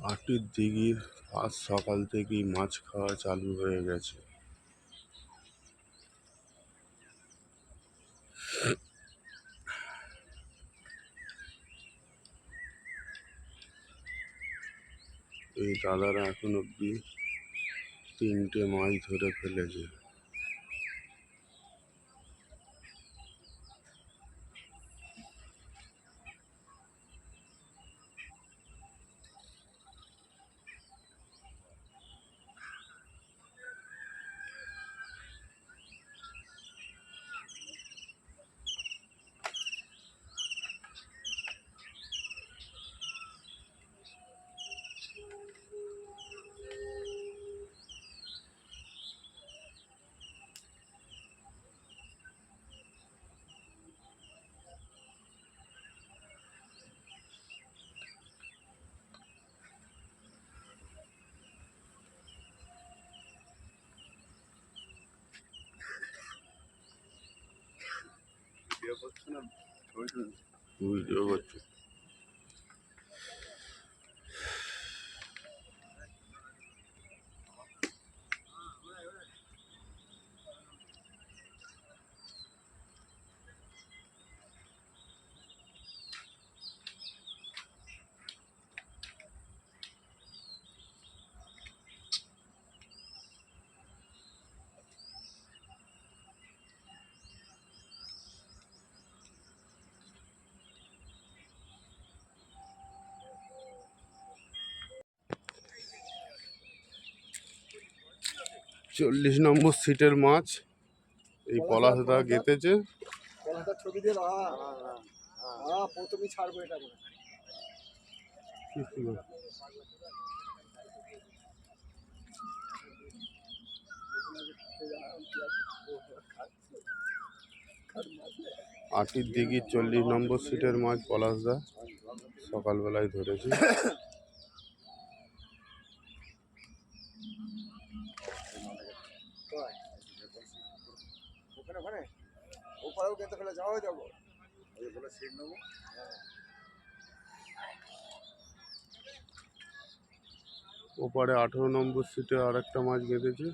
আটির দিঘির আজ সকাল থেকেই মাছ খাওয়া চালু হয়ে গেছে। এই দাদারা এখন অব্দি 3টে মাছ ধরে ফেলেছে। ভিডিও করছে। 40 নম্বর সিটের মাছ এই পলাশদা গেতেছে। ছবি দিয়ে প্রথমেই ছাড়বো এটা। আটির দিঘি 40 নম্বর সিটের মাছ পলাশদা সকালবেলায় ধরেছে। ওপারেও কিন্তু ফেলে যাওয়া যাবো সিট নেবো। ওপারে 18 নম্বর সিটে আর একটা মাছ গেঁথেছে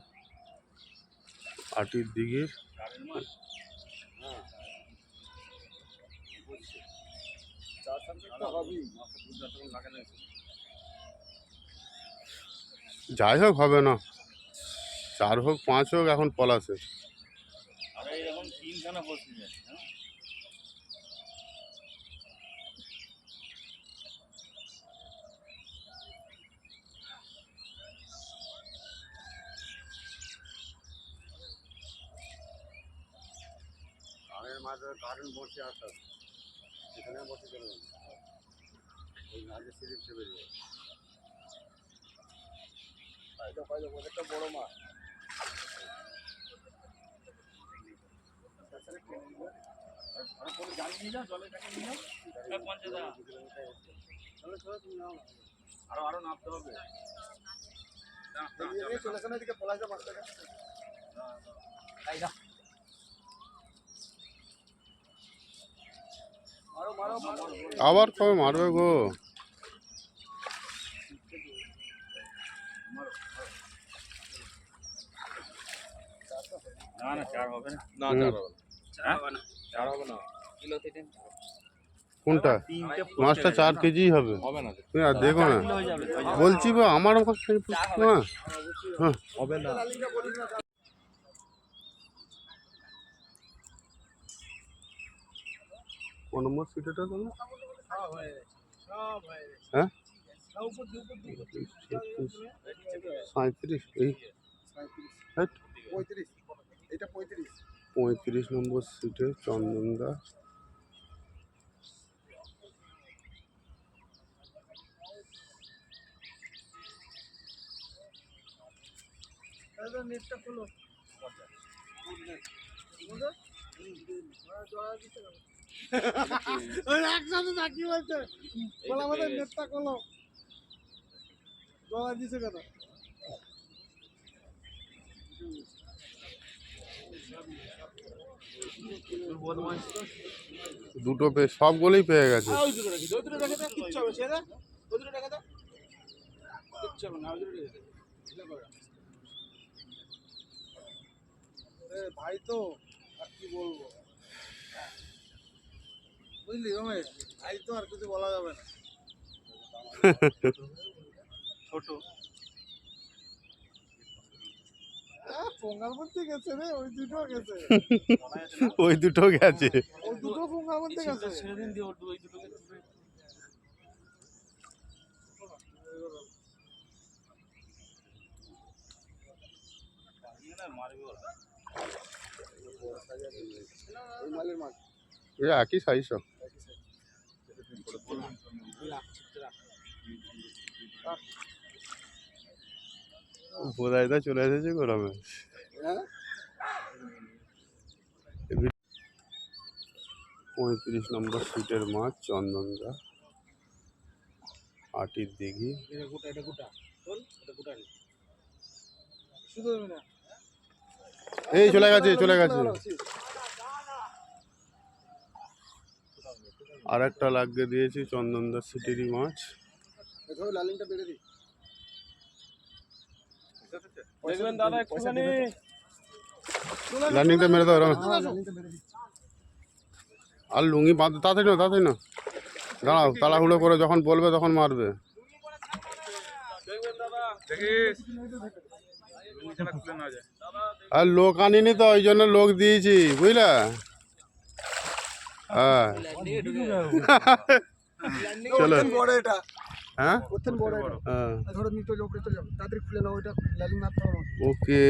আটির দিঘির। যাই হোক হবে না, 4 হোক 5 হোক, এখন পলাশের। মাঝে কারেন্ট বসে আসা এখানে বসে চলে যাবে, ওই মাঝে সিরিপ চেপে যাবে। একটা বড় মাছ আরো নামতে হবে। চলে আসে না এদিকে পলাশ মাছটাকে আবার কবে মারবে গো? না না, 4 হবে না। না 4 হবে না। কিলো থেকে কোনটা মাছটা 4 কেজি হবে না, তুমি আর দেখো না, বলছি বা আমার কাছে না হবে না। কোন নম্বর সিটেটা তুমি? হ্যাঁ 37 এই 35 নম্বর সিটে চন্দনদা। নেটটা খোলো। একসাথে চাকরি বলছে বলে আমাদের নেটটা খোলো, জমা দিছে কেন? দুটো পেয়ে সবগুলোই পেয়ে গেছে। ভাই তো আর কি বলবো, বুঝলি রমেশ, ভাই তো আর কিছু বলা যাবে না। ছোট পোঙ্গার মধ্যে গেছে রে, ওই দুটো গেছে। ওই দুটো গেছে, ওই দুটো পোঙ্গার মধ্যে গেছে। সেদিন দিয়ে ওই দুটোকে একই সাইজ সব। বোধাইদা চলে এসেছে গরমে। 35 নম্বর সিটের মাছ চন্দনদা, আটির দিঘি। এই চলে গেছে চলে গেছে, আর একটা লাগিয়ে দিয়েছি চন্দনদার সিটেরই মাছ। দেখবেন দাদা একটুখানি লার্নিংটা মেরে দাও। আর লুঙ্গি বাঁধ, তাড়াতাড়ি না দাঁড়াও, তাড়াহুড়ো করে যখন বলবে তখন মারবে। আর লোক আনিনি তো, ওই জন্য লোক দিয়েছি, বুঝলা। হ্যাঁ চলো। হ্যাঁ ওকে।